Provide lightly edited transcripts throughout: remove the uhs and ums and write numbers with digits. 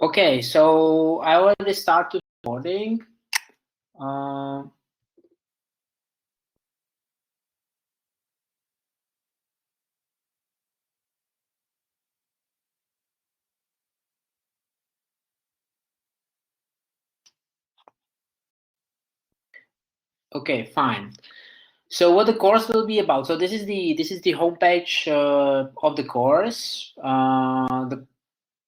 Okay, so I already started recording. Okay, fine. So what the course will be about? So this is the homepage of the course. The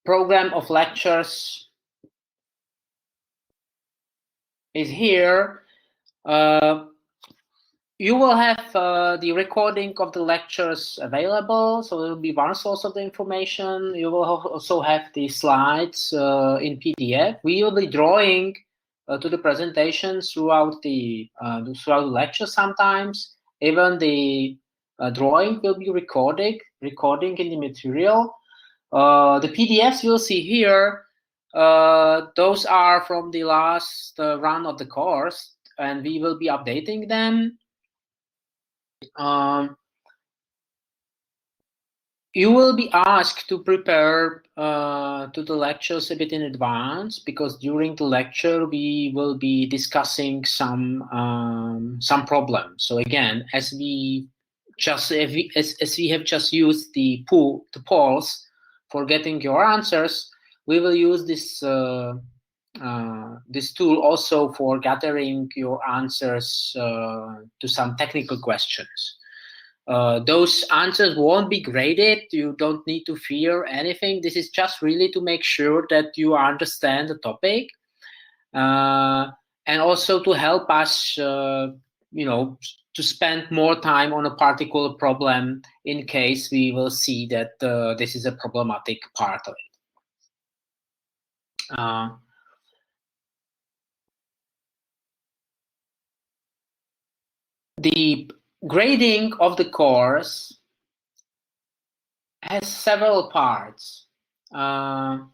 program of lectures is here. You will have the recording of the lectures available, so it will be one source of the information. You will also have the slides in PDF. We will be drawing to the presentations throughout the lecture sometimes. Even the drawing will be recording in the material. The PDFs you'll see here, those are from the last run of the course, and we will be updating them. You will be asked to prepare to the lectures a bit in advance, because during the lecture we will be discussing some problems. So again, as we have just used the polls for getting your answers, we will use this this tool also for gathering your answers to some technical questions. Those answers won't be graded. You don't need to fear anything. This is just really to make sure that you understand the topic, and also to help us, to spend more time on a particular problem in case we will see that this is a problematic part of it. The grading of the course has several parts. You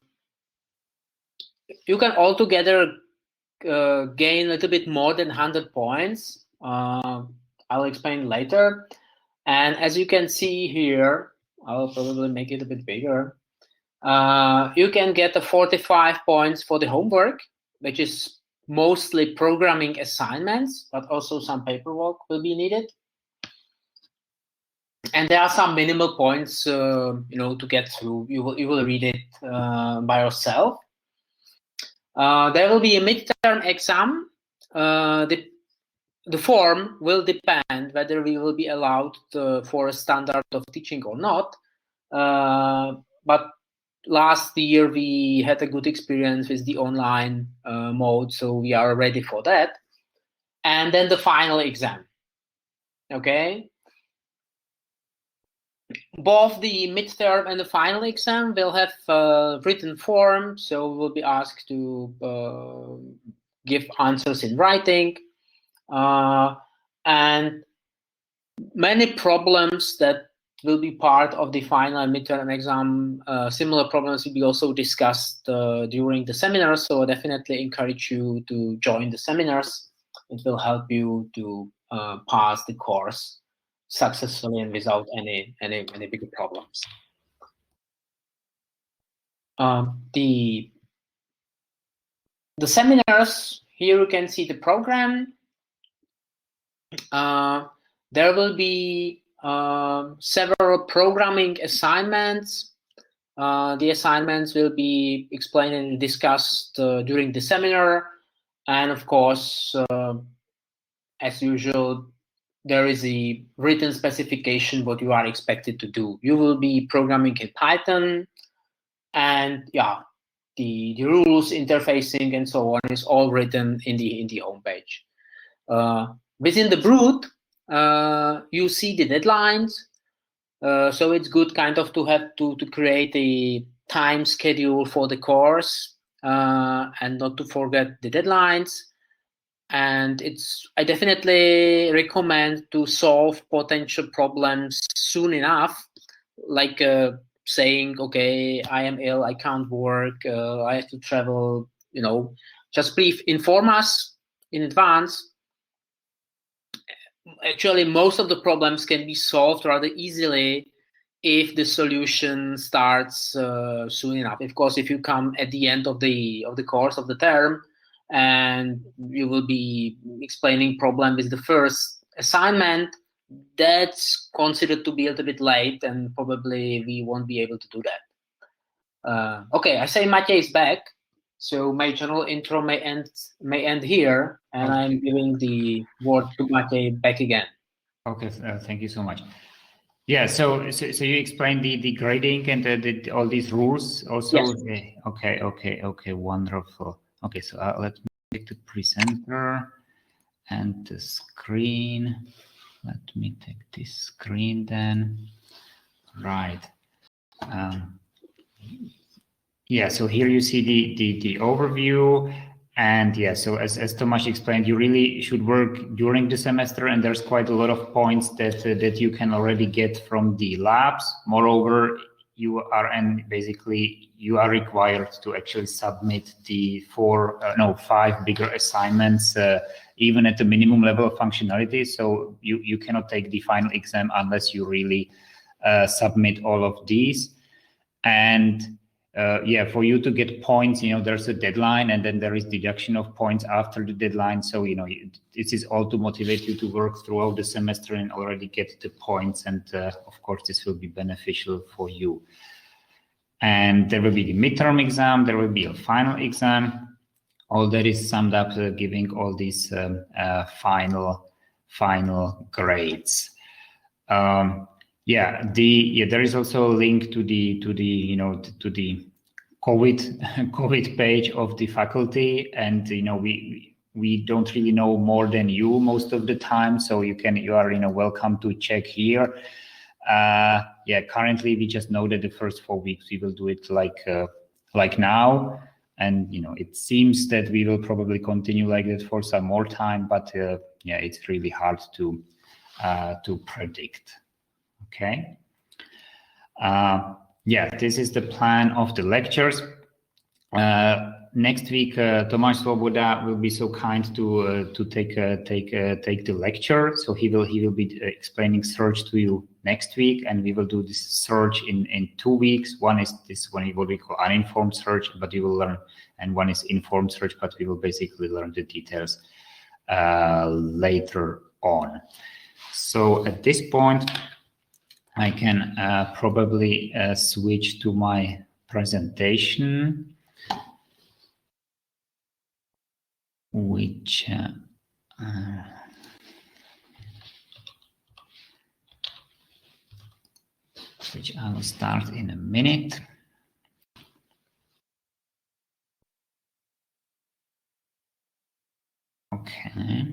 can altogether gain a little bit more than 100 points. I'll explain later. And as you can see here, I'll probably make it a bit bigger. You can get 45 points for the homework, which is mostly programming assignments, but also some paperwork will be needed. And there are some minimal points, to get through. You will read it by yourself. There will be a midterm exam. The form will depend whether we will be allowed for a standard of teaching or not. But last year we had a good experience with the online mode, so we are ready for that. And then the final exam. Okay. Both the midterm and the final exam will have written form, so we'll be asked to give answers in writing. And many problems that will be part of the final and midterm exam, similar problems will be also discussed during the seminars, so I definitely encourage you to join the seminars. It will help you to pass the course successfully and without any bigger problems. The seminars, here you can see the program. There will be several programming assignments. The assignments will be explained and discussed during the seminar. And of course, as usual, there is a written specification what you are expected to do. You will be programming in Python, and yeah, the rules, interfacing, and so on is all written in the homepage. Within the Brute, you see the deadlines. So it's good kind of to have to create a time schedule for the course and not to forget the deadlines. And I definitely recommend to solve potential problems soon enough, like saying, okay, I am ill, I can't work, I have to travel, just please inform us in advance. Actually, most of the problems can be solved rather easily if the solution starts soon enough. Of course, if you come at the end of the course of the term and you will be explaining problem with the first assignment, that's considered to be a little bit late, and probably we won't be able to do that. Okay, I say Maciej is back, so my general intro may end here, and okay. I'm giving the word to Maciej back again. Okay, thank you so much. Yeah, so you explained the grading and all these rules also. Yes. Okay, wonderful. Okay, so let me take the presenter and the screen. Let me take this screen then. Right. Yeah, so here you see the overview. And yeah, so as Tomáš explained, you really should work during the semester, and there's quite a lot of points that you can already get from the labs. Moreover, you are required to actually submit the 5 bigger assignments, even at the minimum level of functionality. So you cannot take the final exam unless you really submit all of these. And yeah, for you to get points, there's a deadline, and then there is deduction of points after the deadline. So, this is all to motivate you to work throughout the semester and already get the points. And of course, this will be beneficial for you. And there will be the midterm exam, there will be a final exam. All that is summed up, giving all these final grades. Yeah, there is also a link to the COVID page of the faculty, and we don't really know more than you most of the time, so you are welcome to check here. Yeah, currently we just know that the first 4 weeks we will do it like now, and it seems that we will probably continue like that for some more time, but yeah, it's really hard to predict. Okay. Yeah, this is the plan of the lectures. Next week, Tomáš Svoboda will be so kind to take the lecture. So he will be explaining search to you next week, and we will do this search in 2 weeks. One is this one, what we call uninformed search, but you will learn, and one is informed search, but we will basically learn the details later on. So at this point, I can probably switch to my presentation, which I will start in a minute. Okay.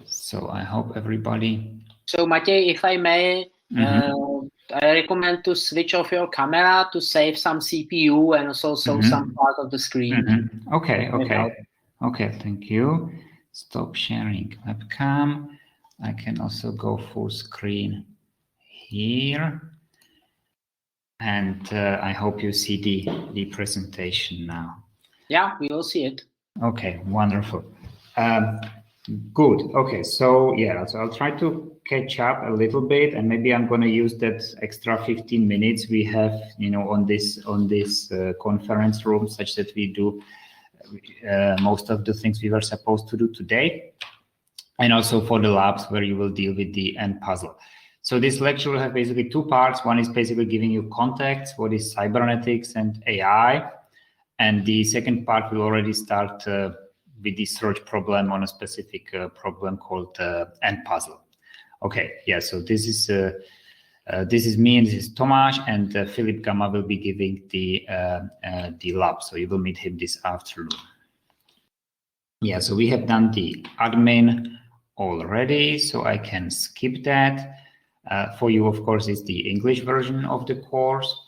So I hope everybody. So Maciej, if I may, I recommend to switch off your camera to save some CPU and also some part of the screen. Okay, thank you. Stop sharing webcam. I can also go full screen here. And I hope you see the presentation now. Yeah, we will see it. Okay, wonderful. Good. Okay, so yeah, so I'll try to catch up a little bit, and maybe I'm going to use that extra 15 minutes we have, on this conference room, such that we do most of the things we were supposed to do today, and also for the labs where you will deal with the end puzzle. So this lecture will have basically 2 parts. One is basically giving you context, what is cybernetics and AI, and the second part will already start with the search problem on a specific problem called end puzzle. Okay, yeah, so this is me, and this is Tomáš, and Filip Gama will be giving the lab, so you will meet him this afternoon. Yeah, so we have done the admin already, so I can skip that. For you, of course, is the English version of the course.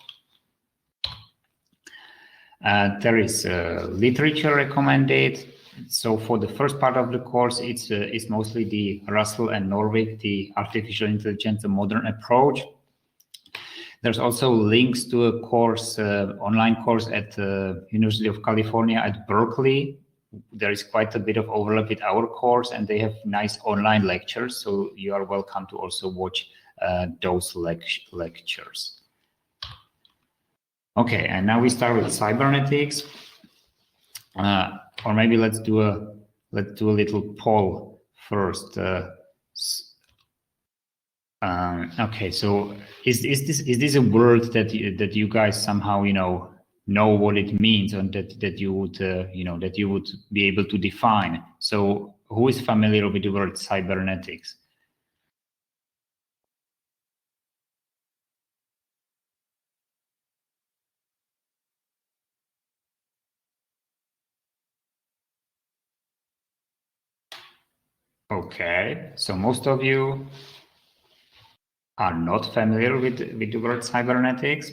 There is literature recommended. So for the first part of the course, it's mostly the Russell and Norvig, the artificial intelligence, the modern approach. There's also links to a course, online course at the University of California at Berkeley. There is quite a bit of overlap with our course, and they have nice online lectures. So you are welcome to also watch those lectures. Okay, and now we start with cybernetics, or maybe let's do a little poll first. Okay, so is this a word that you guys somehow know what it means, and that you would that you would be able to define? So who is familiar with the word cybernetics? Okay, so most of you are not familiar with the word cybernetics.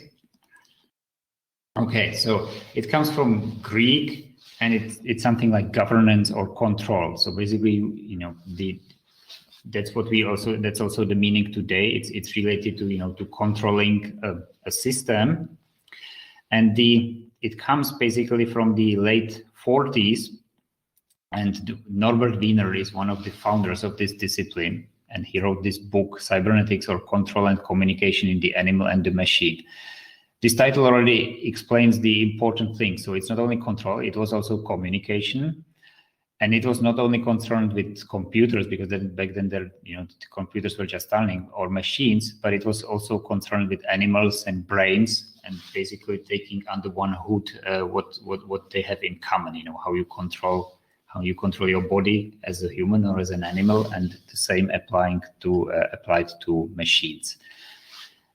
Okay, so it comes from Greek, and it's something like governance or control. So basically, that's also the meaning today. It's related to to controlling a system, and it comes basically from the late 40s. And Norbert Wiener is one of the founders of this discipline, and he wrote this book, Cybernetics or Control and Communication in the Animal and the Machine. This title already explains the important thing. So it's not only control, it was also communication. And it was not only concerned with computers, because back then the computers were just starting, or machines, but it was also concerned with animals and brains, and basically taking under one hood what they have in common, how you control your body as a human or as an animal, and the same applied to machines.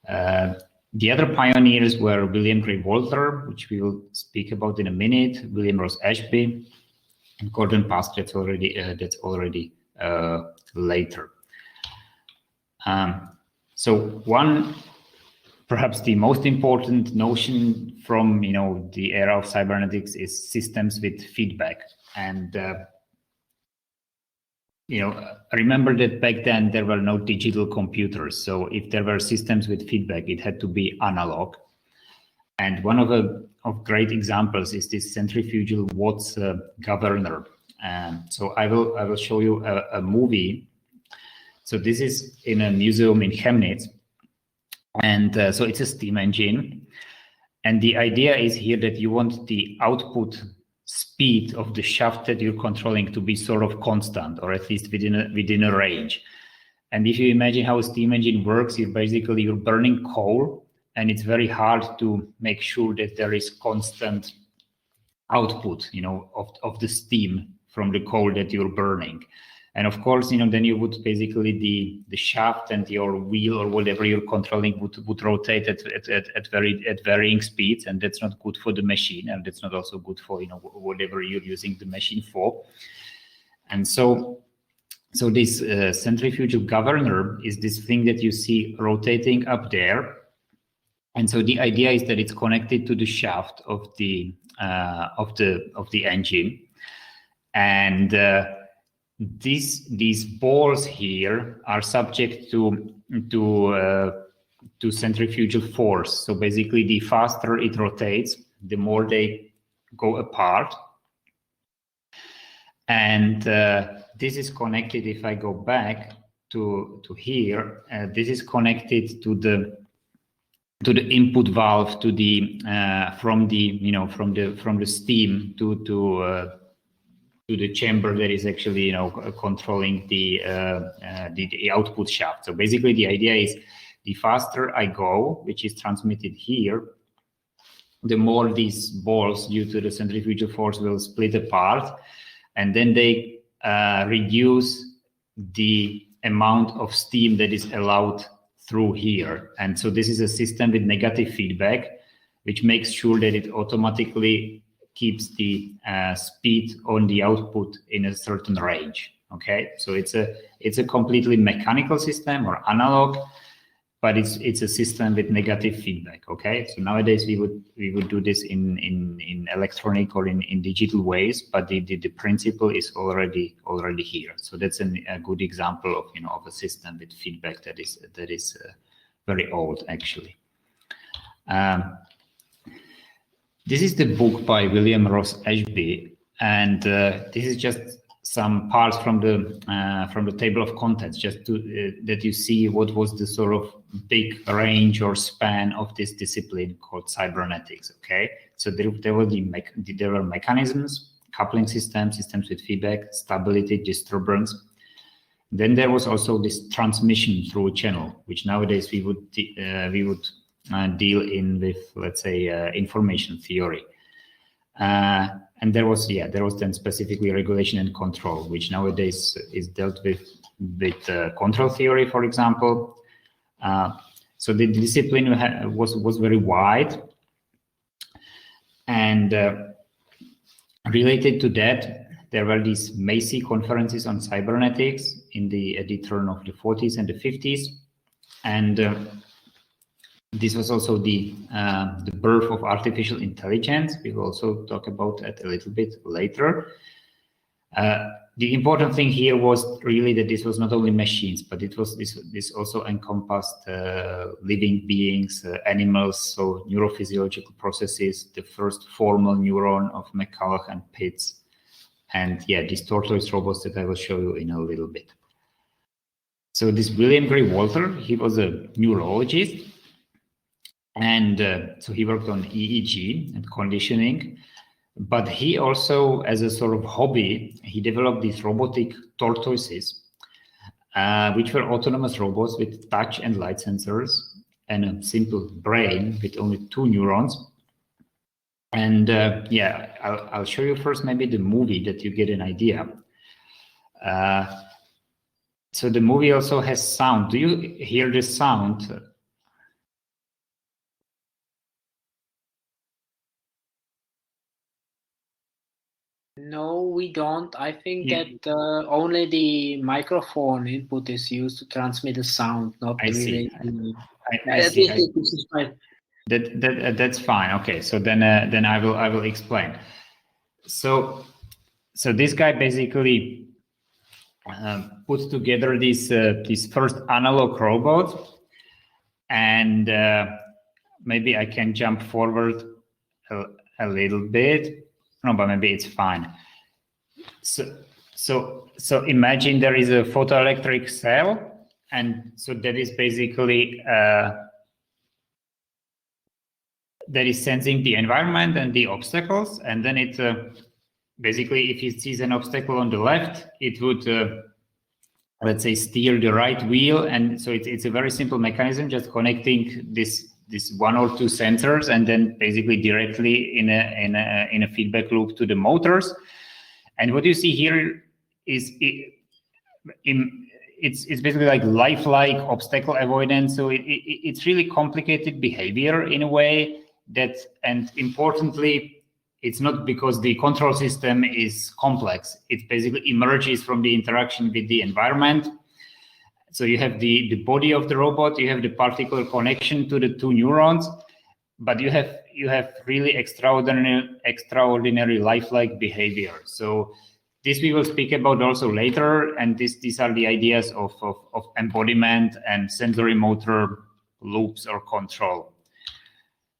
The other pioneers were William Gray Walter, which we will speak about in a minute, William Ross Ashby, and Gordon Pask. That's already later. So one, perhaps the most important notion from the era of cybernetics is systems with feedback. And remember that back then there were no digital computers. So if there were systems with feedback, it had to be analog. And one of great examples is this centrifugal Watts governor. So I will show you a movie. So this is in a museum in Chemnitz, and so it's a steam engine. And the idea is here that you want the output speed of the shaft that you're controlling to be sort of constant, or at least within a range. And if you imagine how a steam engine works, you're burning coal, and it's very hard to make sure that there is constant output, of the steam from the coal that you're burning. And of course, then you would basically the shaft and your wheel or whatever you're controlling would rotate at varying speeds, and that's not good for the machine, and that's not also good for whatever you're using the machine for. And so this centrifugal governor is this thing that you see rotating up there. And so the idea is that it's connected to the shaft of the engine, and these balls here are subject to centrifugal force. So basically, the faster it rotates, the more they go apart. And this is connected. If I go back to here, this is connected to the input valve, to the from the steam to the chamber that is actually controlling the output shaft. So basically the idea is the faster I go, which is transmitted here, the more these balls due to the centrifugal force will split apart, and then they reduce the amount of steam that is allowed through here. And so this is a system with negative feedback, which makes sure that it automatically keeps the speed on the output in a certain range. Okay, so it's a completely mechanical system or analog, but it's a system with negative feedback. Okay, so nowadays we would do this in electronic or in digital ways, but the principle is already here. So that's a good example of a system with feedback that is very old actually. This is the book by William Ross Ashby, and this is just some parts from the table of contents, just to that you see what was the sort of big range or span of this discipline called cybernetics. Okay, so there were mechanisms, coupling systems with feedback, stability, disturbance. Then there was also this transmission through a channel, which nowadays we would deal in with, let's say, information theory. And there was then specifically regulation and control, which nowadays is dealt with control theory, for example. So the discipline was very wide, and related to that, there were these Macy conferences on cybernetics at the turn of the 40s and the 50s, and this was also the birth of artificial intelligence. We will also talk about that a little bit later. The important thing here was really that this was not only machines, but this also encompassed living beings, animals, so neurophysiological processes, the first formal neuron of McCulloch and Pitts, and these tortoise robots that I will show you in a little bit. So this William Gray Walter, he was a neurologist. And so he worked on EEG and conditioning, but he also, as a sort of hobby, he developed these robotic tortoises, which were autonomous robots with touch and light sensors and a simple brain with only 2 neurons. And I'll show you first maybe the movie that you get an idea. So the movie also has sound. Do you hear the sound? No, we don't. I think that only the microphone input is used to transmit the sound, not really. I see. That's fine. Okay, so then I will explain. So this guy basically put together this first analog robot, and maybe I can jump forward a little bit. No, but maybe it's fine. So imagine there is a photoelectric cell, and so that is basically that is sensing the environment and the obstacles, and then it basically, if it sees an obstacle on the left, it would let's say steer the right wheel, and so it's a very simple mechanism, just connecting this 1 or 2 sensors, and then basically directly in a feedback loop to the motors. And what you see here is it's basically like lifelike obstacle avoidance. So it's really complicated behavior in a way that, and importantly, it's not because the control system is complex. It basically emerges from the interaction with the environment. So you have the body of the robot, you have the particular connection to the 2 neurons, but you have really extraordinary lifelike behavior. So this we will speak about also later, and these are the ideas of embodiment and sensory motor loops or control.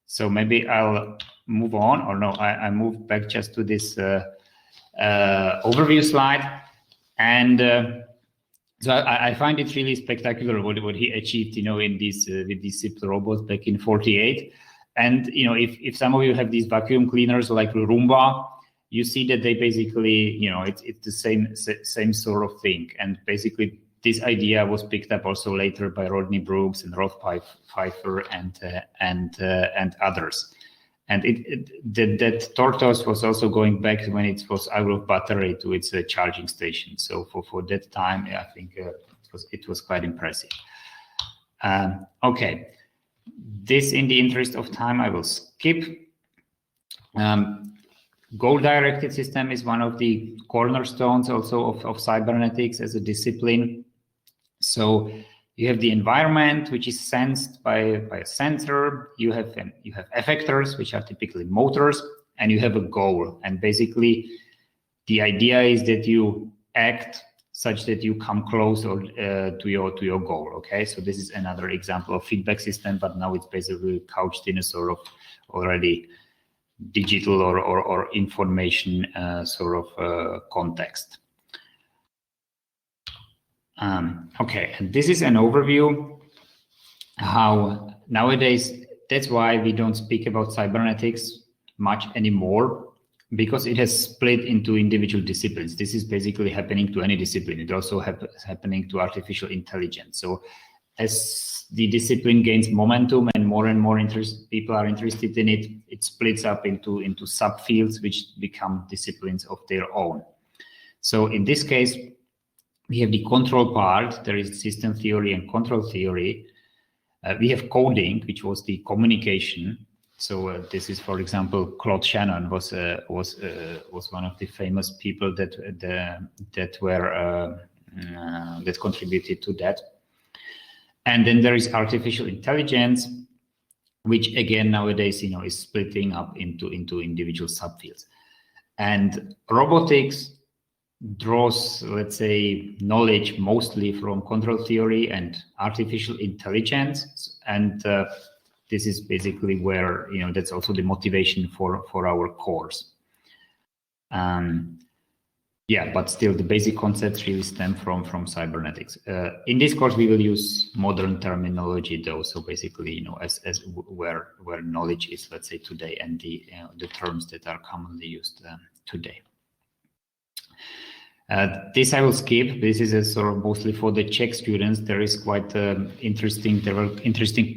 So maybe I'll move on, or no, I move back just to this overview slide, and so I find it really spectacular what he achieved, in these with these simple robots back in '48. And if some of you have these vacuum cleaners like Roomba, you see that they basically, it's the same sort of thing. And basically, this idea was picked up also later by Rodney Brooks and Rolf Pfeiffer and others. And that tortoise was also going back when it was out of battery to its charging station. So for that time, I think it was quite impressive. Okay, this in the interest of time, I will skip. Goal-directed system is one of the cornerstones also of cybernetics as a discipline. So you have the environment, which is sensed by a sensor. You have effectors, which are typically motors, and you have a goal. And basically, the idea is that you act such that you come closer to your goal. Okay, so this is another example of feedback system, but now it's basically couched in a sort of already digital or information sort of context. Okay, and this is an overview how nowadays, that's why we don't speak about cybernetics much anymore, because it has split into individual disciplines. This is basically happening to any discipline. It also happening to artificial intelligence. So as the discipline gains momentum and more people are interested in it, it splits up into subfields which become disciplines of their own. So in this case, we have the control part. There is system theory and control theory. We have coding, which was the communication. So this is, for example, Claude Shannon was one of the famous people that contributed to that. And then there is artificial intelligence, which again nowadays is splitting up into individual subfields. And robotics draws, let's say, knowledge mostly from control theory and artificial intelligence, and this is basically where that's also the motivation for our course. Yeah, but still the basic concepts really stem from cybernetics. In this course, we will use modern terminology though, so basically as where knowledge is, let's say, today, and the terms that are commonly used today. This I will skip. This is a sort of mostly for the Czech students. There is quite interesting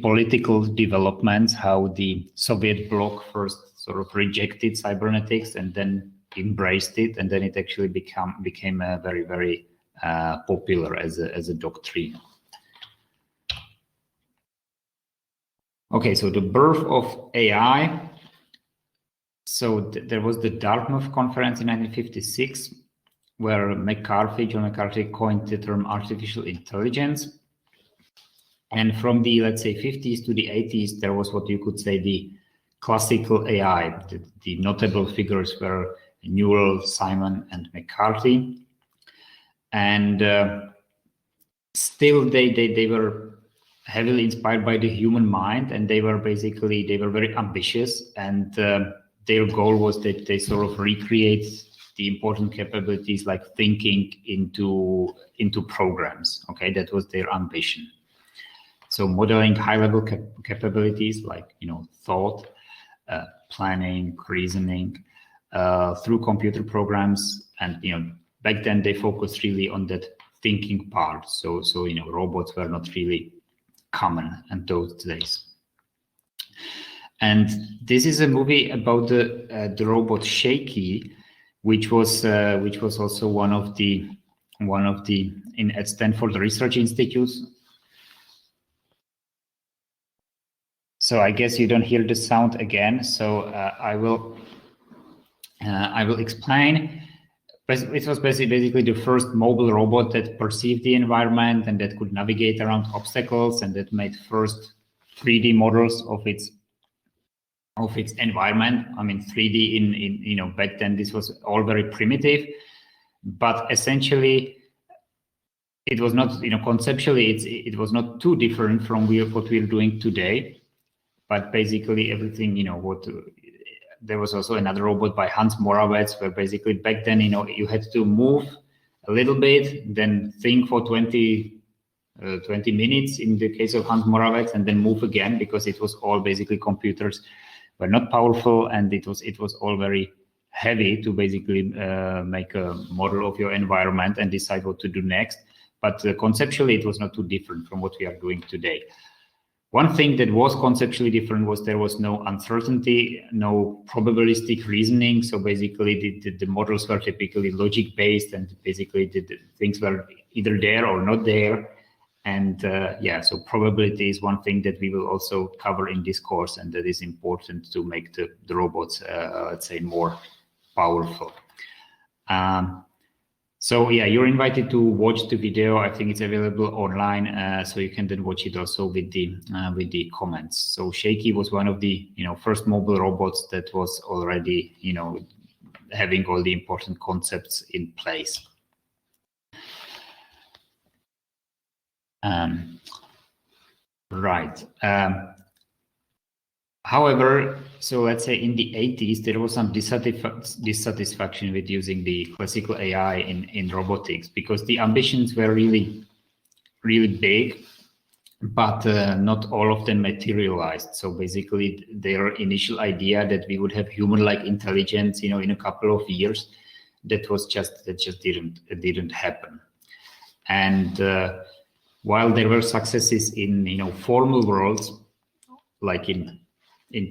political developments, how the Soviet bloc first sort of rejected cybernetics and then embraced it, and then it actually became very, very popular as a doctrine. Okay, so the birth of AI. So there was the Dartmouth conference in 1956. Where John McCarthy coined the term artificial intelligence. And from the, let's say, 50s to the 80s, there was what you could say the classical AI. The notable figures were Newell, Simon, and McCarthy. And still they were heavily inspired by the human mind, and they were very ambitious, and their goal was that they sort of recreate the important capabilities like thinking into programs. Okay, that was their ambition. So modeling high-level capabilities like thought, planning, reasoning through computer programs, and back then they focused really on that thinking part. So robots were not really common in those days. And this is a movie about the robot Shaky, which was also one of the at Stanford Research Institute. So I guess you don't hear the sound again. So I will explain. It was basically the first mobile robot that perceived the environment and that could navigate around obstacles, and that made first 3D models of its environment. I mean, 3D in back then this was all very primitive, but essentially it was not conceptually it was not too different from what we're doing today. But basically everything there was also another robot by Hans Moravec, where basically back then you had to move a little bit, then think for 20 minutes in the case of Hans Moravec, and then move again, because it was all basically computers were not powerful, and it was all very heavy to basically make a model of your environment and decide what to do next. But conceptually, it was not too different from what we are doing today. One thing that was conceptually different was there was no uncertainty, no probabilistic reasoning. So basically, the models were typically logic-based, and basically the things were either there or not there. And so probability is one thing that we will also cover in this course, and that is important to make the robots, let's say, more powerful. So yeah, you're invited to watch the video. I think it's available online, so you can then watch it also with the comments. So Shaky was one of the first mobile robots that was already having all the important concepts in place. Right. However, so let's say in the 80s, there was some dissatisfaction with using the classical AI in robotics because the ambitions were really, really big, but not all of them materialized. So basically, their initial idea that we would have human-like intelligence, in a couple of years, that just didn't happen. And while there were successes in formal worlds, like in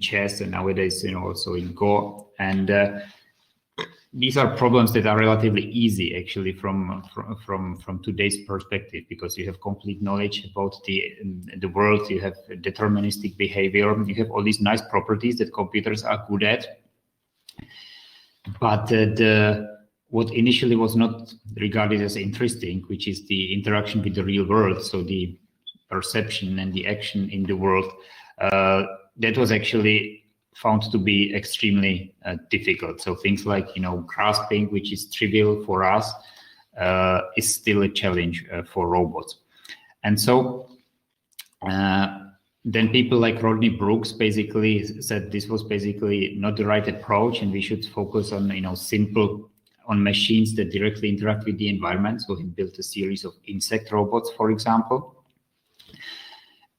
chess and nowadays also in Go, and these are problems that are relatively easy actually from today's perspective, because you have complete knowledge about the world, you have deterministic behavior, you have all these nice properties that computers are good at. But what initially was not regarded as interesting, which is the interaction with the real world, so the perception and the action in the world, that was actually found to be extremely difficult. So things like grasping, which is trivial for us, is still a challenge for robots. And so then people like Rodney Brooks basically said this was basically not the right approach, and we should focus on on machines that directly interact with the environment. So he built a series of insect robots, for example.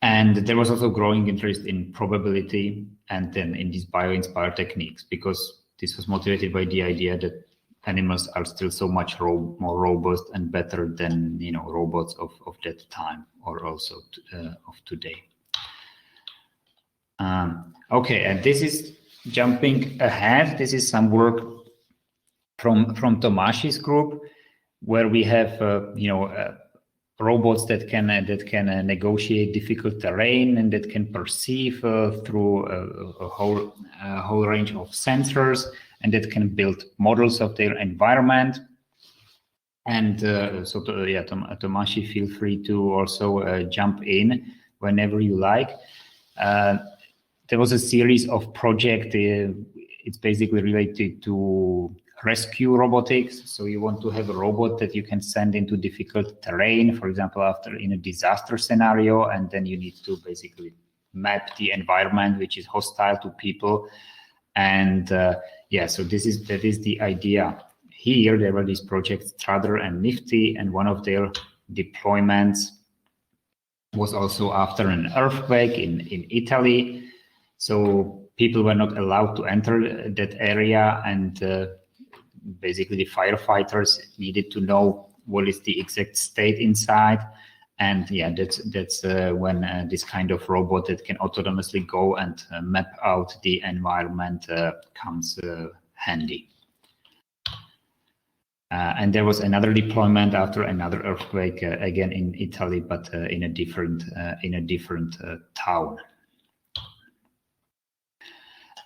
And there was also growing interest in probability and then in these bio-inspired techniques, because this was motivated by the idea that animals are still so much more robust and better than robots of that time, or also of today. Okay, and this is jumping ahead. This is some work from Tomáš's group, where we have robots that can negotiate difficult terrain and that can perceive through a whole range of sensors, and that can build models of their environment. And Tomáš, feel free to also jump in whenever you like. There was a series of projects. It's basically related to rescue robotics. So you want to have a robot that you can send into difficult terrain, for example, in a disaster scenario, and then you need to basically map the environment which is hostile to people. And so that is the idea. Here there were these projects Strudder and Nifty, and one of their deployments was also after an earthquake in Italy. So people were not allowed to enter that area, and basically the firefighters needed to know what is the exact state inside. And that's when this kind of robot that can autonomously go and map out the environment comes handy. And there was another deployment after another earthquake, again in Italy, but in a different town.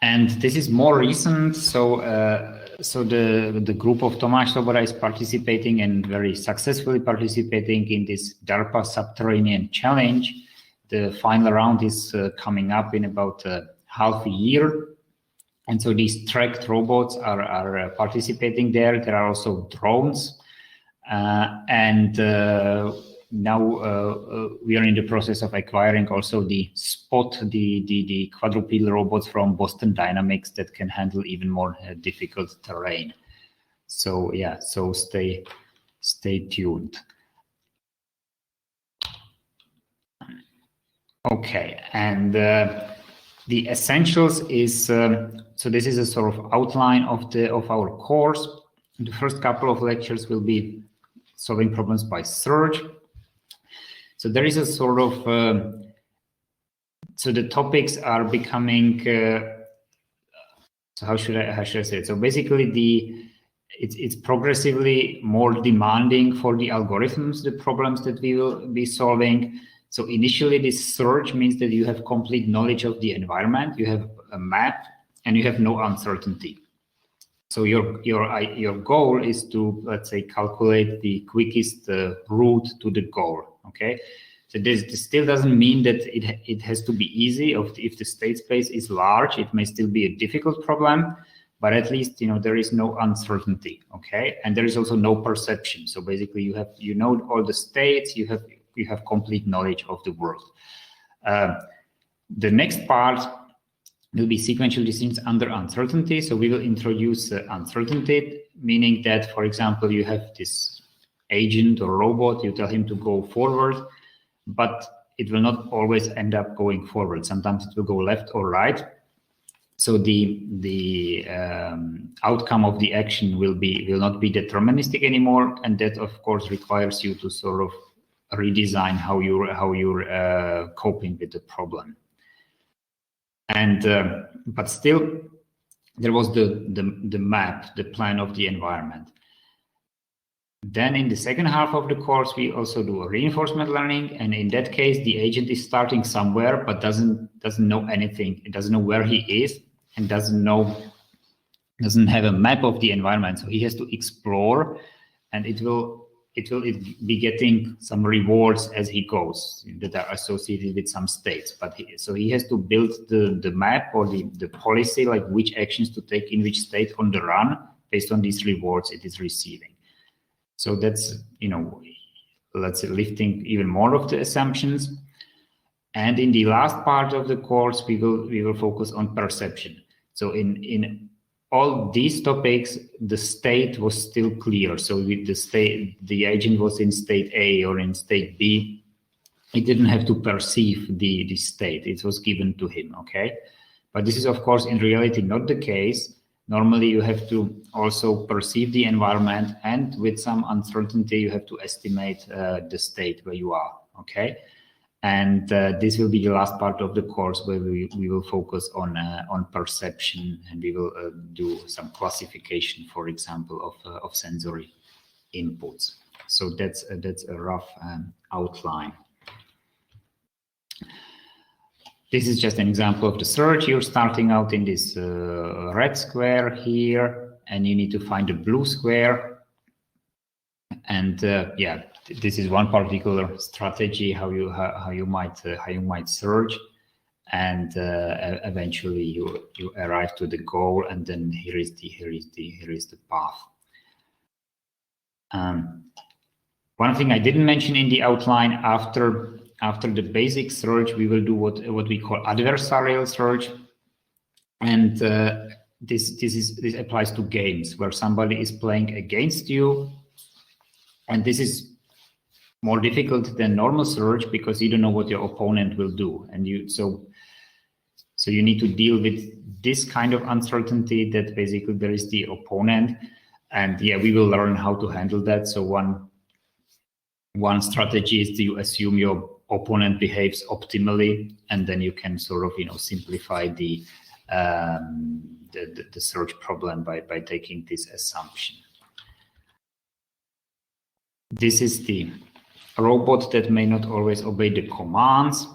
And this is more recent. So the group of Tomáš Svoboda is participating, and very successfully participating, in this DARPA Subterranean Challenge. The final round is coming up in about half a year. And so these tracked robots are participating there. There are also drones. Now we are in the process of acquiring also the Spot, the quadrupedal robots from Boston Dynamics that can handle even more difficult terrain. So so stay tuned. Okay, and the essentials is so this is a sort of outline of our course. The first couple of lectures will be solving problems by search. So there is a sort of so the topics are becoming so how should I say it? So basically it's progressively more demanding for the algorithms, the problems that we will be solving. So initially this search means that you have complete knowledge of the environment, you have a map, and you have no uncertainty. So your goal is to, let's say, calculate the quickest route to the goal. Okay, so this still doesn't mean that it has to be easy. If the state space is large, it may still be a difficult problem, but at least there is no uncertainty. Okay, and there is also no perception. So basically, you know all the states. You have complete knowledge of the world. The next part will be sequential decisions under uncertainty. So we will introduce uncertainty, meaning that, for example, you have this agent or robot, you tell him to go forward, but it will not always end up going forward. Sometimes it will go left or right. So the outcome of the action will not be deterministic anymore, and that of course requires you to sort of redesign how you're coping with the problem. And but still, there was the map, the plan of the environment. Then in the second half of the course, we also do a reinforcement learning, and in that case, the agent is starting somewhere but doesn't know anything. It doesn't know where he is and doesn't have a map of the environment. So he has to explore, and it will be getting some rewards as he goes that are associated with some states. But he has to build the map or the policy, like which actions to take in which state on the run based on these rewards it is receiving. So that's, let's say, lifting even more of the assumptions. And in the last part of the course, we will focus on perception. So in all these topics, the state was still clear. So with the agent was in state A or in state B, he didn't have to perceive the state. It was given to him, okay? But this is, of course, in reality not the case. Normally, you have to also perceive the environment, and with some uncertainty, you have to estimate the state where you are, okay? And this will be the last part of the course where we will focus on perception, and we will do some classification, for example, of sensory inputs. So that's a rough outline. This is just an example of the search. You're starting out in this red square here, and you need to find a blue square. And this is one particular strategy how you might search, and eventually you arrive to the goal, and then here is the path. One thing I didn't mention in the outline, after the basic search, we will do what we call adversarial search, and this applies to games where somebody is playing against you, and this is more difficult than normal search because you don't know what your opponent will do, and so you need to deal with this kind of uncertainty that basically there is the opponent, and we will learn how to handle that. So one strategy is to assume your opponent behaves optimally, and then you can sort of simplify the search problem by taking this assumption. This is the robot that may not always obey the commands,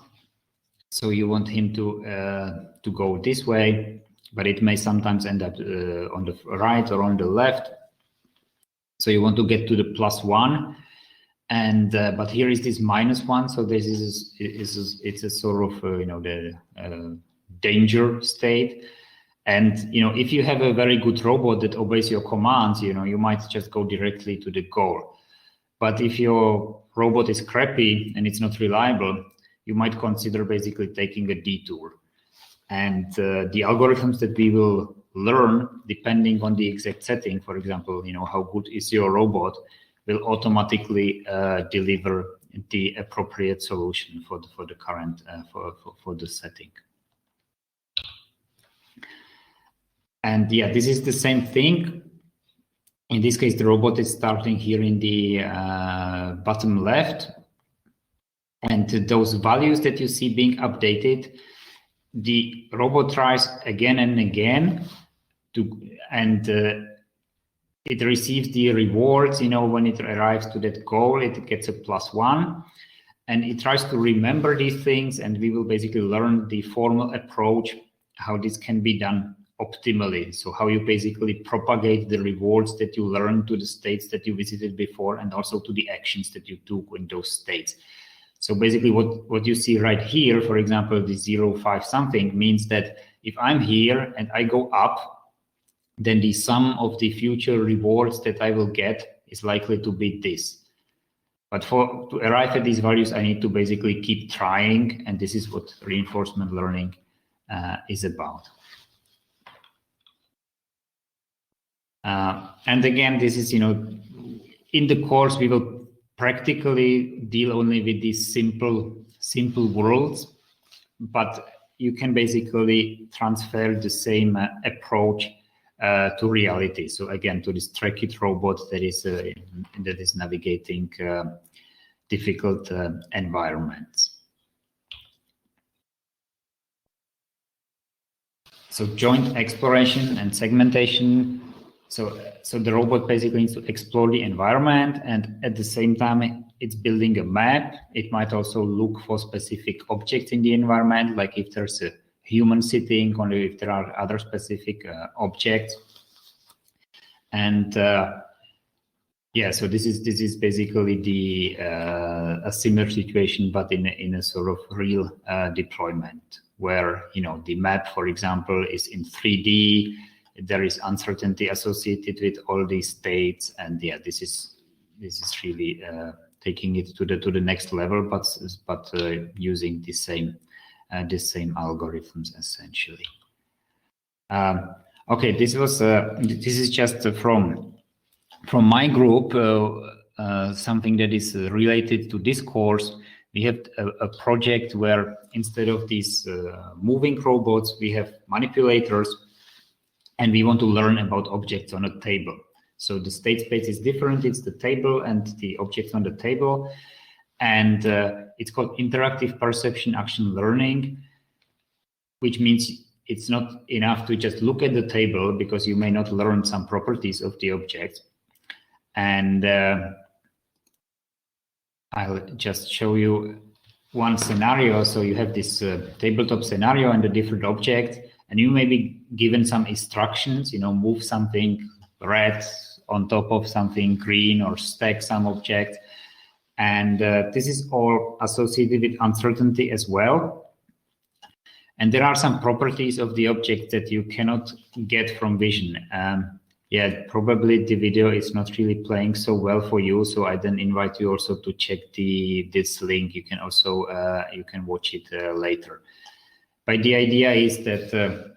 so you want him to go this way, but it may sometimes end up on the right or on the left. So you want to get to the +1. And but here is this -1, so this it's a sort of the danger state. And if you have a very good robot that obeys your commands, you might just go directly to the goal. But if your robot is crappy and it's not reliable, you might consider basically taking a detour. And the algorithms that we will learn, depending on the exact setting, for example, how good is your robot, will automatically deliver the appropriate solution for the current for the setting. And this is the same thing. In this case, the robot is starting here in the bottom left, and those values that you see being updated, the robot tries again and again it receives the rewards, when it arrives to that goal, it gets a +1, and it tries to remember these things, and we will basically learn the formal approach, how this can be done optimally. So how you basically propagate the rewards that you learned to the states that you visited before, and also to the actions that you took in those states. So basically what you see right here, for example, the 0, 5 something, means that if I'm here and I go up, then the sum of the future rewards that I will get is likely to be this. But to arrive at these values, I need to basically keep trying, and this is what reinforcement learning is about. And again, this is, in the course, we will practically deal only with these simple worlds, but you can basically transfer the same approach to reality. So again, to this Track-It robot that is navigating difficult environments. So joint exploration and segmentation. So the robot basically needs to explore the environment, and at the same time, it's building a map. It might also look for specific objects in the environment, like if there's a human sitting, or if there are other specific objects. And yeah, so this is basically a similar situation, but in a sort of real deployment, where the map, for example, is in 3D. There is uncertainty associated with all these states, and yeah, this is really taking it to the next level, but using the same algorithms essentially. Okay, this is just from my group, something that is related to this course. We have a project where instead of these moving robots, we have manipulators, and we want to learn about objects on a table. So the state space is different. It's the table and the objects on the table. And it's called interactive perception action learning, which means it's not enough to just look at the table, because you may not learn some properties of the object. And I'll just show you one scenario. So you have this tabletop scenario and the different objects, and you may be given some instructions, move something red on top of something green, or stack some object. And this is all associated with uncertainty as well. And there are some properties of the object that you cannot get from vision. Yeah, probably the video is not really playing so well for you, so I then invite you also to check this link. You can also you can watch it later. But the idea is that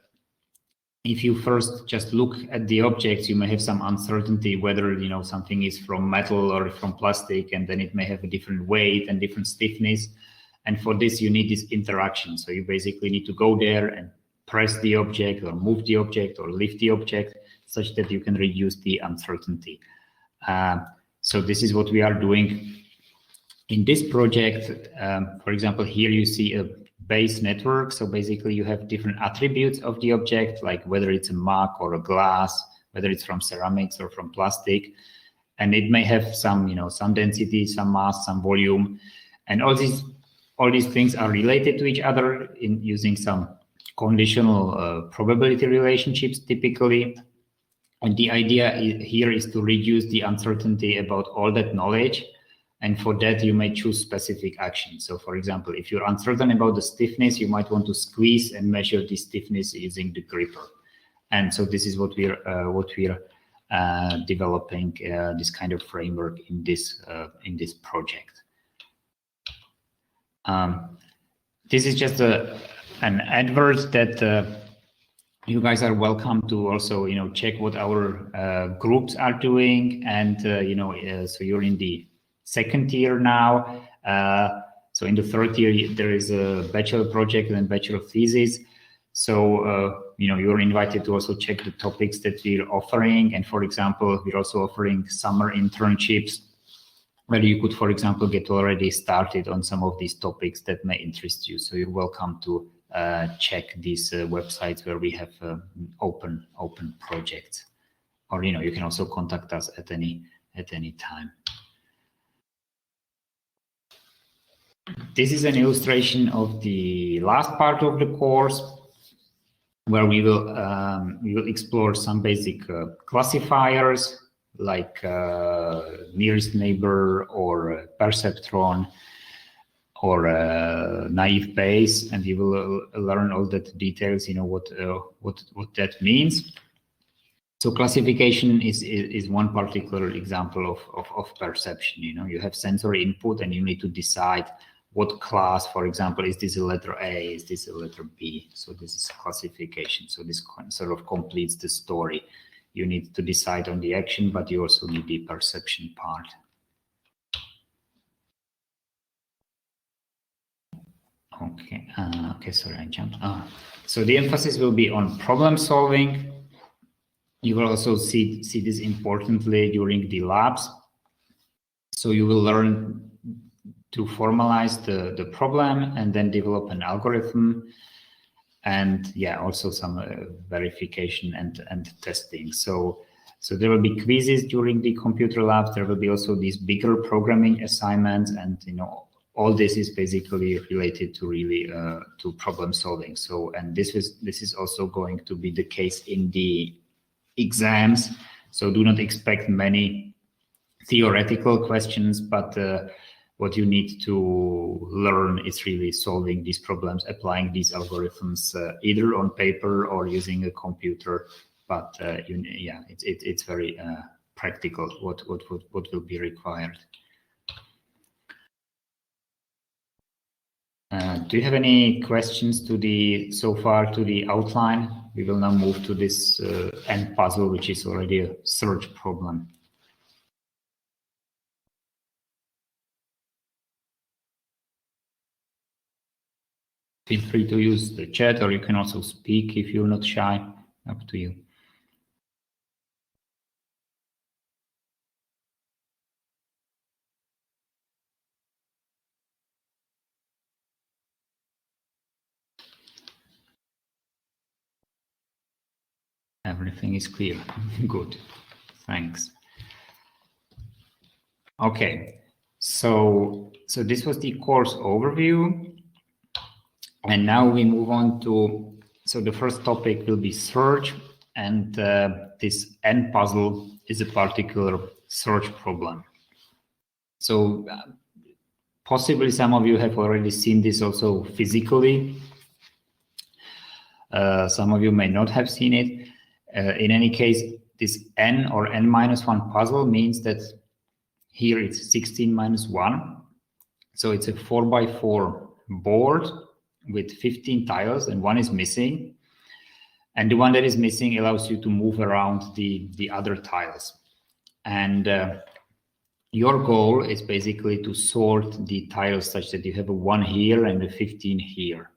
if you first just look at the objects, you may have some uncertainty whether something is from metal or from plastic, and then it may have a different weight and different stiffness. And for this, you need this interaction. So you basically need to go there and press the object, or move the object, or lift the object, such that you can reduce the uncertainty. So this is what we are doing in this project. For example, here you see a base network. So basically you have different attributes of the object, like whether it's a mug or a glass, whether it's from ceramics or from plastic. And it may have some, some density, some mass, some volume. And all these things are related to each other in using some conditional probability relationships typically. And the idea here is to reduce the uncertainty about all that knowledge. And for that, you may choose specific actions. So for example, if you're uncertain about the stiffness, you might want to squeeze and measure the stiffness using the gripper. And so this is what we're developing, this kind of framework in this project. This is just an advert that you guys are welcome to also, check what our groups are doing. And, so you're in the second year now. So in the third year, there is a bachelor project and bachelor thesis. So, you're invited to also check the topics that we're offering. And for example, we're also offering summer internships where you could, for example, get already started on some of these topics that may interest you. So you're welcome to check these websites where we have open projects, or you can also contact us at any time. This is an illustration of the last part of the course, where we will explore some basic classifiers like nearest neighbor or perceptron or naive Bayes, and you will learn all that details, what that means. So classification is one particular example of perception. You have sensory input, and you need to decide what class, for example, is this a letter A, is this a letter B? So this is classification. So this sort of completes the story. You need to decide on the action, but you also need the perception part. Okay, okay, sorry, I jumped. So the emphasis will be on problem solving. You will also see this importantly during the labs. So you will learn to formalize the problem and then develop an algorithm, and yeah, also some verification and testing. So there will be quizzes during the computer labs. There will be also these bigger programming assignments, and all this is basically related to really to problem solving. So, and this is also going to be the case in the exams. So do not expect many theoretical questions, but what you need to learn is really solving these problems, applying these algorithms either on paper or using a computer. But yeah, it's very practical what will be required. Do you have any questions so far to the outline? We will now move to this end puzzle, which is already a search problem. Feel free to use the chat, or you can also speak if you're not shy. Up to you. Everything is clear. Good. Thanks. Okay. So this was the course overview. And now we move on to, so the first topic will be search, and this end puzzle is a particular search problem. So possibly some of you have already seen this also physically. Some of you may not have seen it. In any case, this n or n-1 puzzle means that here it's 16 minus 1. So it's a 4x4 board with 15 tiles, and one is missing. And the one that is missing allows you to move around the other tiles. And your goal is basically to sort the tiles such that you have a 1 here and a 15 here.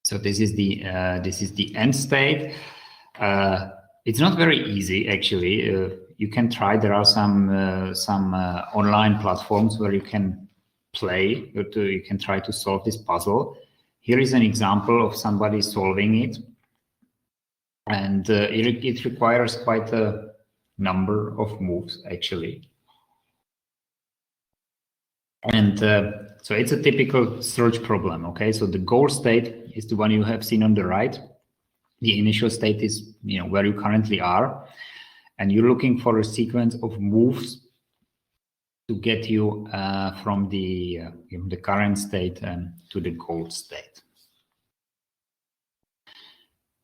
So this is the end state. It's not very easy, actually. You can try. There are some online platforms where you can play. You can try to solve this puzzle. Here is an example of somebody solving it, and it requires quite a number of moves, actually. And so it's a typical search problem. Okay, so the goal state is the one you have seen on the right. The initial state is where you currently are, and you're looking for a sequence of moves to get you from the current state to the goal state.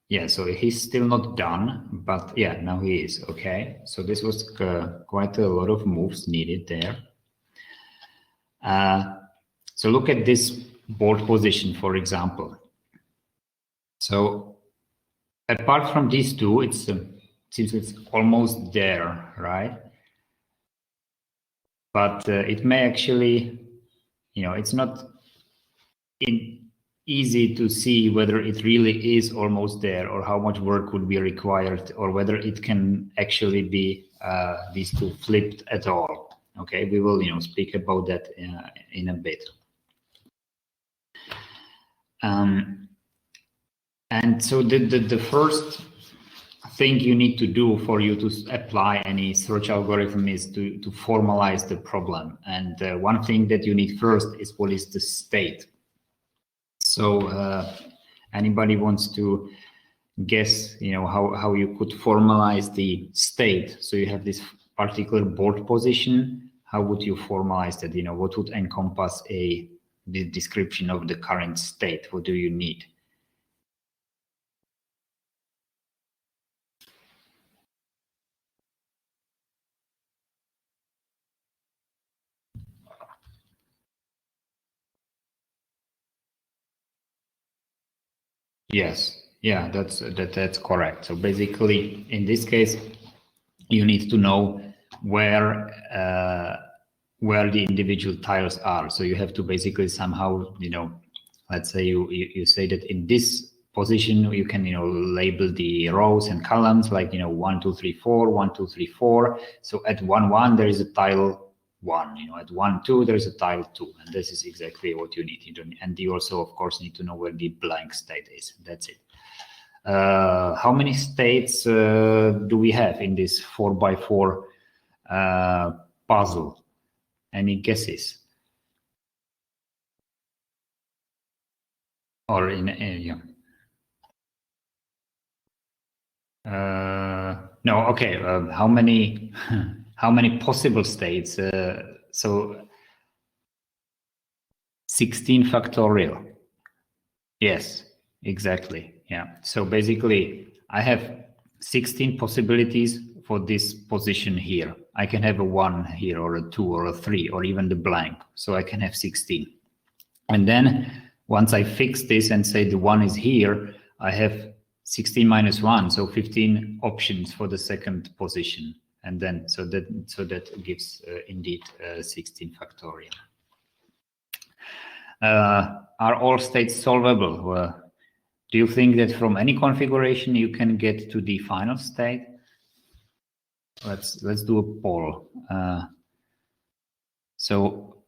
Yeah, so he's still not done, but yeah, now he is. Okay, so this was quite a lot of moves needed there. So look at this board position, for example. So apart from these two, it seems it's almost there, right? But it may actually, it's not easy to see whether it really is almost there, or how much work would be required, or whether it can actually be these two flipped at all. Okay, we will speak about that in a bit. And so the first thing you need to do for you to apply any search algorithm is to formalize the problem. And one thing that you need first is what is the state. So anybody wants to guess, how you could formalize the state? So you have this particular board position. How would you formalize that? What would encompass the description of the current state? What do you need? Yes. Yeah, that's correct. So basically, in this case, you need to know where the individual tiles are. So you have to basically somehow, let's say you say that in this position you can label the rows and columns like 1 2 3 4 1 2 3 4. So at 1 1 there is a tile 1. At 1 2 there is a tile 2, and this is exactly what you need. And you also, of course, need to know where the blank state is. That's it. How many states do we have in this 4x4 puzzle? Any guesses? Or no, okay. How many possible states? So 16 factorial. Yes, exactly. Yeah. So basically, I have 16 possibilities for this position here. I can have a 1 here, or a 2, or a 3, or even the blank. So I can have 16. And then once I fix this and say the 1 is here, I have 16 minus 1, so 15 options for the second position. And then so that gives indeed 16 factorial. Are all states solvable? Do you think that from any configuration you can get to the final state? Let's do a poll. So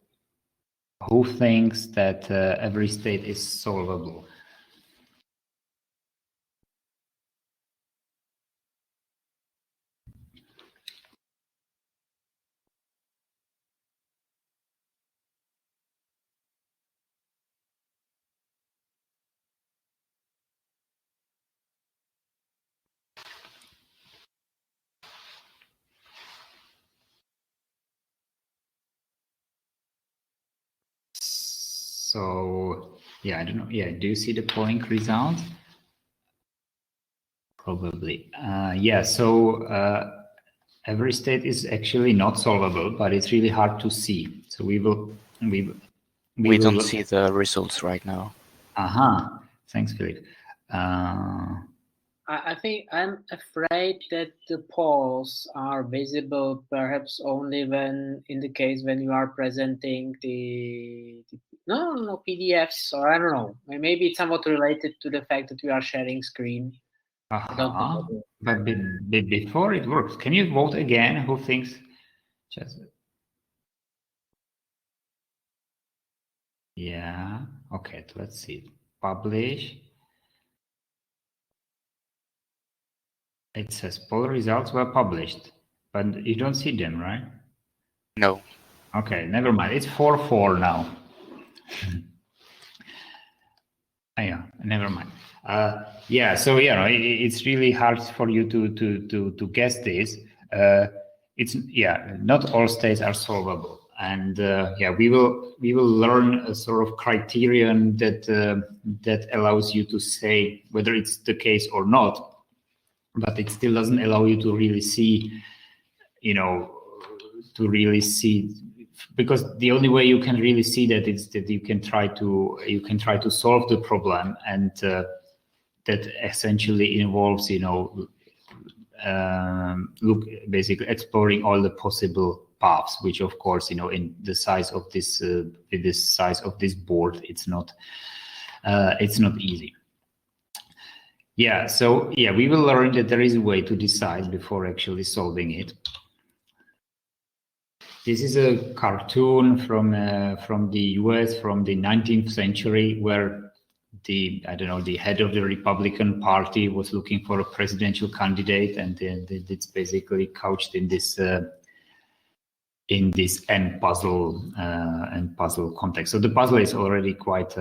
who thinks that every state is solvable? So yeah, I don't know. Yeah, do you see the polling result? Probably. Yeah. So every state is actually not solvable, but it's really hard to see. So we don't see the results right now. Thanks, Philip. I think I'm afraid that the polls are visible perhaps only in the case when you are presenting the PDFs, or I don't know. Maybe it's somewhat related to the fact that we are sharing screen. I don't know. But before it works, can you vote again? Who thinks? Yeah. Okay. Let's see. Publish. It says poll results were published, but you don't see them, right? No. Okay, never mind. It's 4-4 now. Yeah, never mind. Yeah, so it's really hard for you to guess this. Not all states are solvable, and we will learn a sort of criterion that allows you to say whether it's the case or not. But it still doesn't allow you to really see, because the only way you can really see that is that you can try to solve the problem, and that essentially involves, basically exploring all the possible paths, which of course, in the size of this, with this size of this board, it's not easy. Yeah, so we will learn that there is a way to decide before actually solving it. This is a cartoon from the US from the 19th century, where the head of the Republican Party was looking for a presidential candidate, and it's basically couched in this end puzzle context. So the puzzle is already quite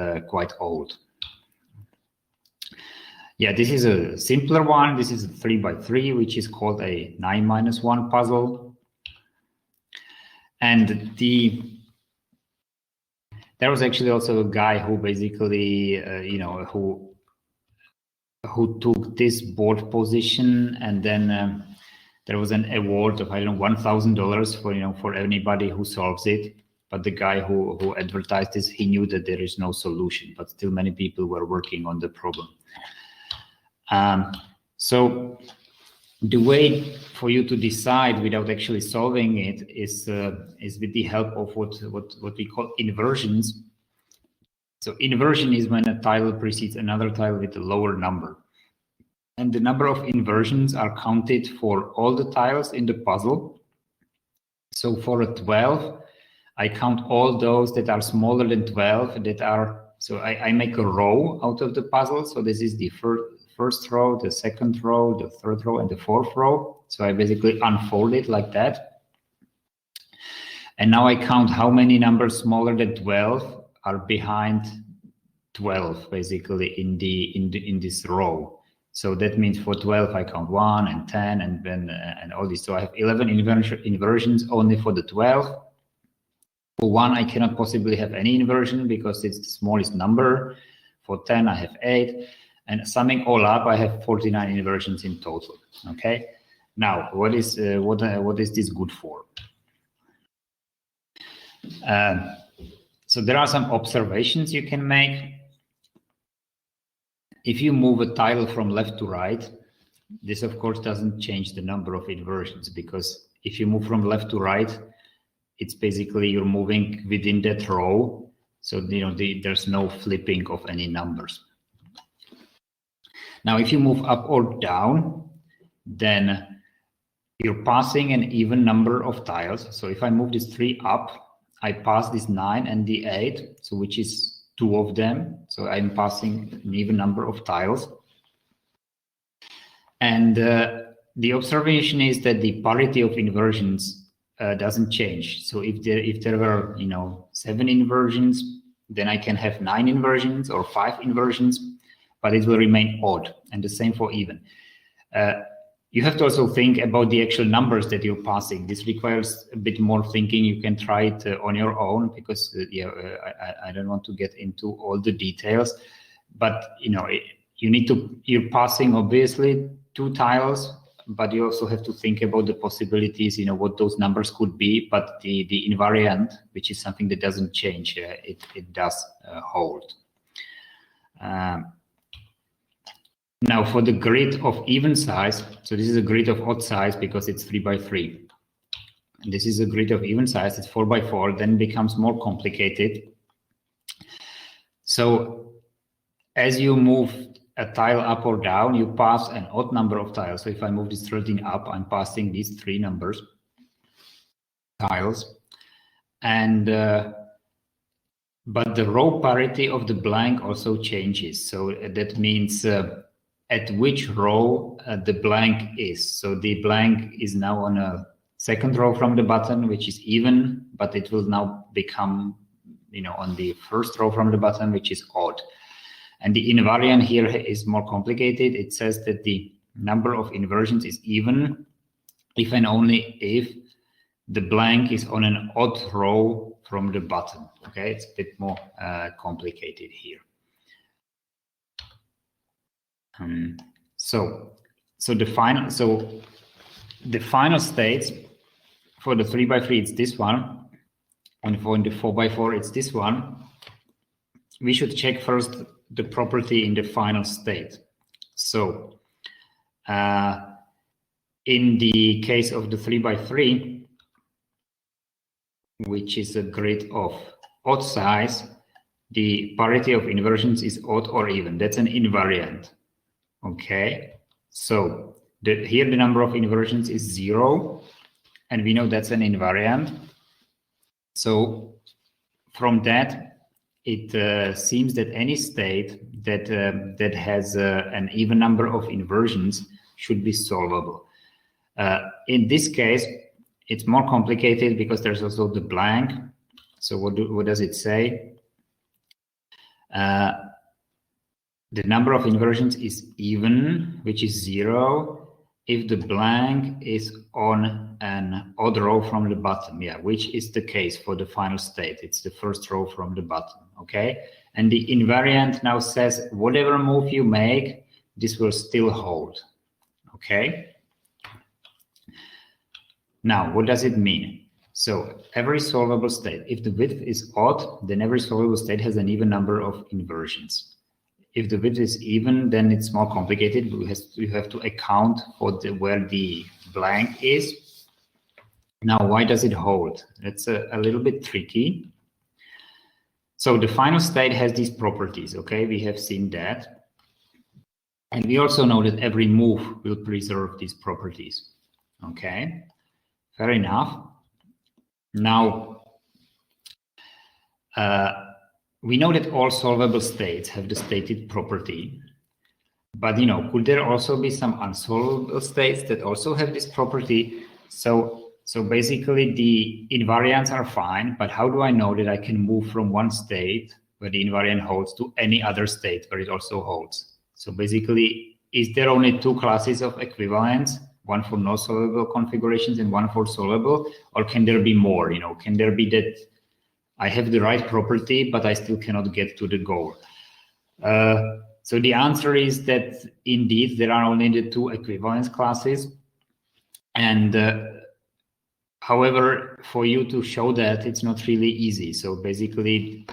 old. Yeah, this is a simpler one. This is a 3x3, which is called a 9-1 puzzle. And there was actually also a guy who basically, who took this board position, and then there was an award of $1,000 for anybody who solves it. but the guy who advertised this, he knew that there is no solution, but still many people were working on the problem. So the way for you to decide without actually solving it is with the help of what we call inversions. So inversion is when a tile precedes another tile with a lower number. And the number of inversions are counted for all the tiles in the puzzle. So for a 12, I count all those that are smaller than 12 that are, so I make a row out of the puzzle. So this is the first row, the second row, the third row, and the fourth row. So I basically unfold it like that. And now I count how many numbers smaller than 12 are behind 12, basically in this row. So that means for 12, I count 1 and 10 and then and all this. So I have 11 inversions only for the 12. For 1, I cannot possibly have any inversion because it's the smallest number. For 10, I have 8. And summing all up, I have 49 inversions in total. Okay. Now, what is this good for? So there are some observations you can make. If you move a tile from left to right, this of course doesn't change the number of inversions, because if you move from left to right, it's basically you're moving within that row. So there's no flipping of any numbers. Now, if you move up or down, then you're passing an even number of tiles. So if I move this 3 up, I pass this 9 and the 8, so which is 2 of them. So I'm passing an even number of tiles. And the observation is that the parity of inversions doesn't change. So if there were 7 inversions, then I can have 9 inversions or 5 inversions, but it will remain odd, and the same for even. You have to also think about the actual numbers that you're passing. This requires a bit more thinking. You can try it on your own, because I don't want to get into all the details, but you're passing obviously 2 tiles, but you also have to think about the possibilities, what those numbers could be. But the invariant, which is something that doesn't change, it does hold. Now for the grid of even size, so this is a grid of odd size because it's 3 by 3. And this is a grid of even size, it's 4 by 4, then it becomes more complicated. So as you move a tile up or down, you pass an odd number of tiles. So if I move this 13 up, I'm passing these 3 tiles. And but the row parity of the blank also changes. So that means at which row the blank is. So the blank is now on a second row from the button, which is even, but it will now become, on the first row from the button, which is odd. And the invariant here is more complicated. It says that the number of inversions is even if and only if the blank is on an odd row from the button. Okay, it's a bit more complicated here. So the final states for the 3 by 3, it's this one, and for the 4 by 4, it's this one. We should check first the property in the final state. So in the case of the 3 by 3, which is a grid of odd size, the parity of inversions is odd or even. That's an invariant. Okay, so here the number of inversions is 0, and we know that's an invariant. So from that, it seems that any state that has an even number of inversions should be solvable. In this case, it's more complicated because there's also the blank. So what does it say? The number of inversions is even, which is 0, if the blank is on an odd row from the bottom, which is the case for the final state. It's the first row from the bottom, okay? And the invariant now says whatever move you make, this will still hold, okay? Now, what does it mean? So every solvable state, if the width is odd, then every solvable state has an even number of inversions. If the width is even, then it's more complicated. You have to account for where the blank is. Now, why does it hold? That's a little bit tricky. So the final state has these properties, okay? We have seen that. And we also know that every move will preserve these properties, okay? Fair enough. Now, we know that all solvable states have the stated property, but could there also be some unsolvable states that also have this property? So basically the invariants are fine, but how do I know that I can move from one state where the invariant holds to any other state where it also holds? So basically, is there only two classes of equivalence? One for no solvable configurations and one for solvable, or can there be more? Can there be that I have the right property, but I still cannot get to the goal? So the answer is that indeed there are only the two equivalence classes, and however, for you to show that, it's not really easy. So basically,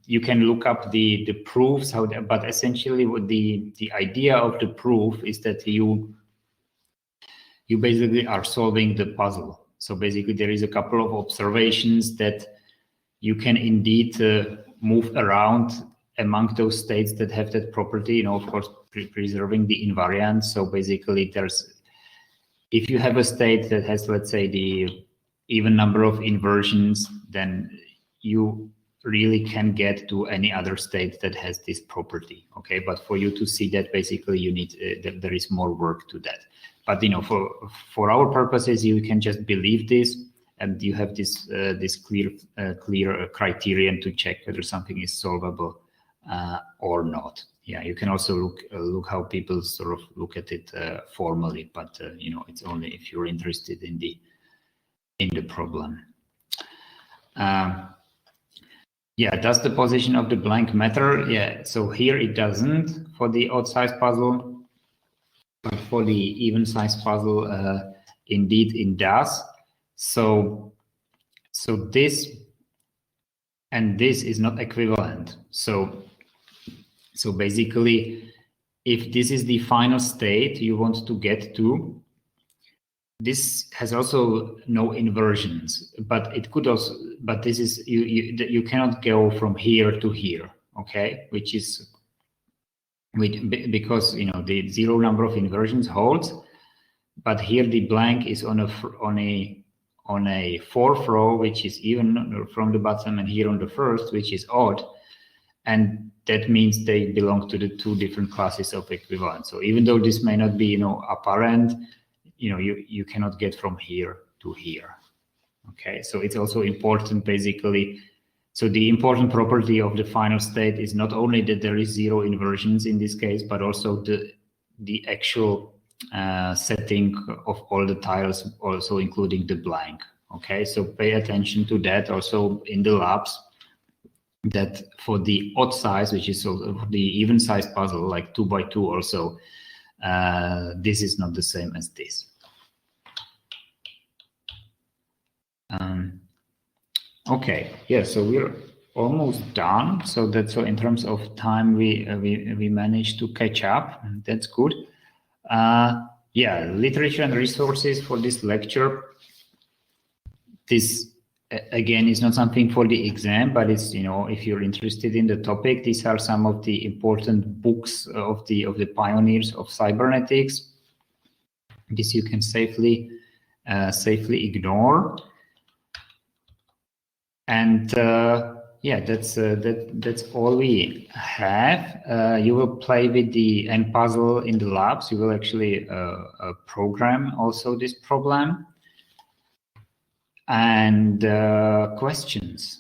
you can look up the proofs, but essentially what the idea of the proof is that you basically are solving the puzzle. So basically there is a couple of observations that you can indeed move around among those states that have that property, of course, preserving the invariant. So basically if you have a state that has, let's say, the even number of inversions, then you really can get to any other state that has this property, okay? But for you to see that, basically you need, there is more work to that. But for our purposes, you can just believe this, and you have this clear criterion to check whether something is solvable or not. Yeah, you can also look how people sort of look at it formally, but it's only if you're interested in the problem. Yeah, does the position of the blank matter? Yeah, so here it doesn't for the odd size puzzle. But for the even size puzzle, indeed it does. So this and this is not equivalent. So basically, if this is the final state you want to get to, this has also no inversions. But it could also. But this is you cannot go from here to here. Okay, because the zero number of inversions holds, but here the blank is on a fourth row, which is even from the bottom, and here on the first, which is odd, and that means they belong to the two different classes of equivalence. So even though this may not be apparent, you cannot get from here to here. Okay, so it's also important basically. So the important property of the final state is not only that there is zero inversions in this case, but also the actual setting of all the tiles, also including the blank. Okay, so pay attention to that also in the labs, that for the odd size, which is also the even size puzzle, like 2 by 2 also, this is not the same as this. Okay, yeah, so we're almost done. So in terms of time, we managed to catch up. That's good. Yeah, literature and resources for this lecture. This again is not something for the exam, but it's if you're interested in the topic, these are some of the important books of the pioneers of cybernetics. This you can safely ignore. And yeah, that's all we have. You will play with the NPuzzle in the labs. You will actually program also this problem. And questions.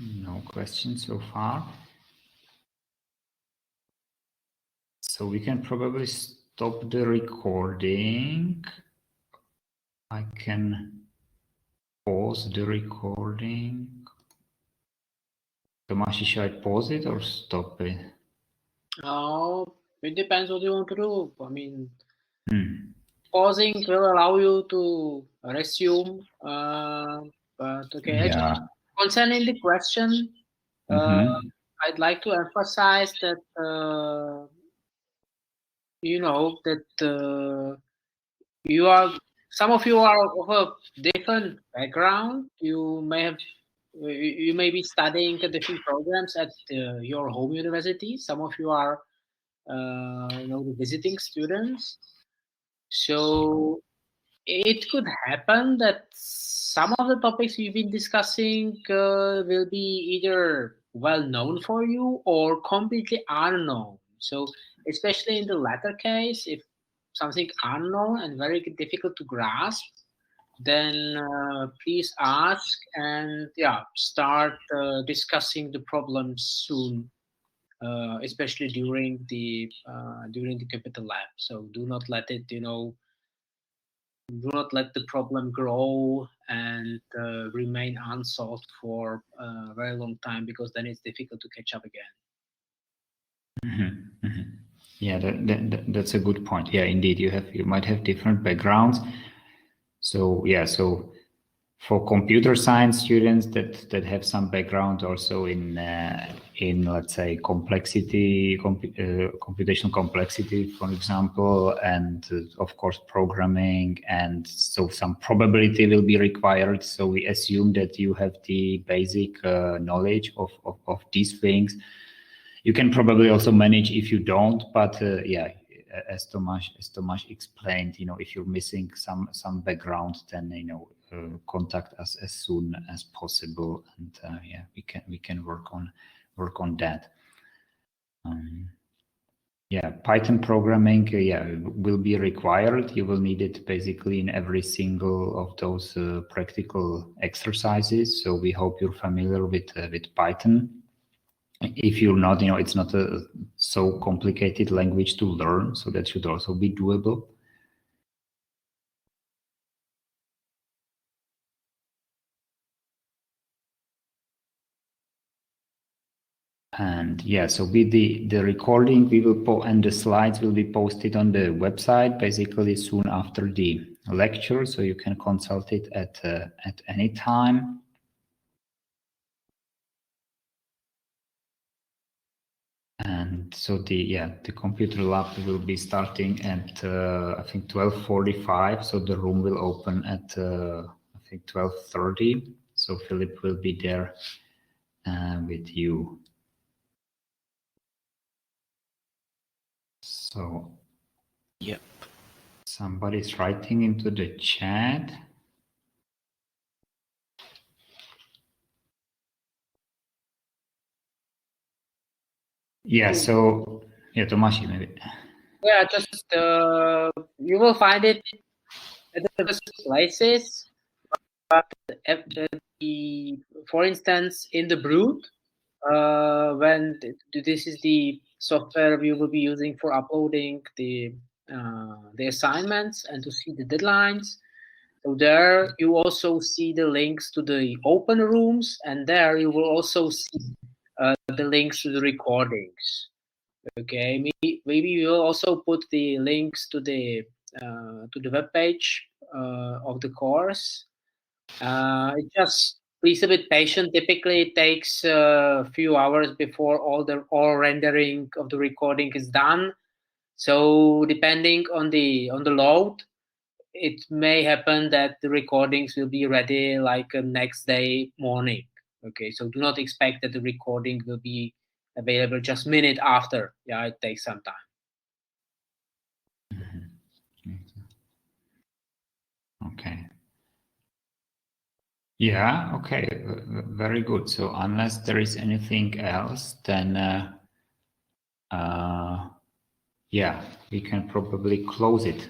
No questions so far. So we can probably stop the recording. I can pause the recording. Tomasz, should I pause it or stop it? Oh, it depends what you want to do. I mean, pausing will allow you to resume. But okay, Yeah. concerning the question, I'd like to emphasize that some of you are of a different background. You may be studying different programs at your home university. Some of you are the visiting students. So it could happen that some of the topics we've been discussing will be either well known for you or completely unknown. So especially in the latter case, if something unknown and very difficult to grasp, then please ask and start discussing the problems soon, especially during the capital lab. So do not let the problem grow and remain unsolved for a very long time, because then it's difficult to catch up again. Yeah, that's a good point. Yeah, indeed, you might have different backgrounds. So yeah, so for computer science students that have some background also in let's say computational complexity, for example, and of course programming, and so some probability will be required. So we assume that you have the basic knowledge of these things. You can probably also manage if you don't, but yeah, as Tomasz explained, if you're missing some background, then contact us as soon as possible, and yeah, we can work on that. Yeah, Python programming, will be required. You will need it basically in every single of those practical exercises. So we hope you're familiar with Python. If you're not, it's not a so complicated language to learn, so that should also be doable. And yeah, so with the recording, we will and the slides will be posted on the website basically soon after the lecture, so you can consult it at any time. And so the computer lab will be starting at I think 12:45. So the room will open at I think 12:30. So Philip will be there with you. So yep, somebody's writing into the chat. Yeah, so yeah, Tomasz, maybe. Yeah, just you will find it at the first places, but for instance, in the Brute, when this is the software we will be using for uploading the assignments and to see the deadlines. So there you also see the links to the open rooms, and there you will also see the links to the recordings. Okay, maybe we will also put the links to the web page of the course. Just please a bit patient. Typically, it takes a few hours before all rendering of the recording is done. So depending on the load, it may happen that the recordings will be ready like next day morning. Okay, so do not expect that the recording will be available just minute after. Yeah, it takes some time. Okay. Yeah, okay, very good. So unless there is anything else, then yeah, we can probably close it.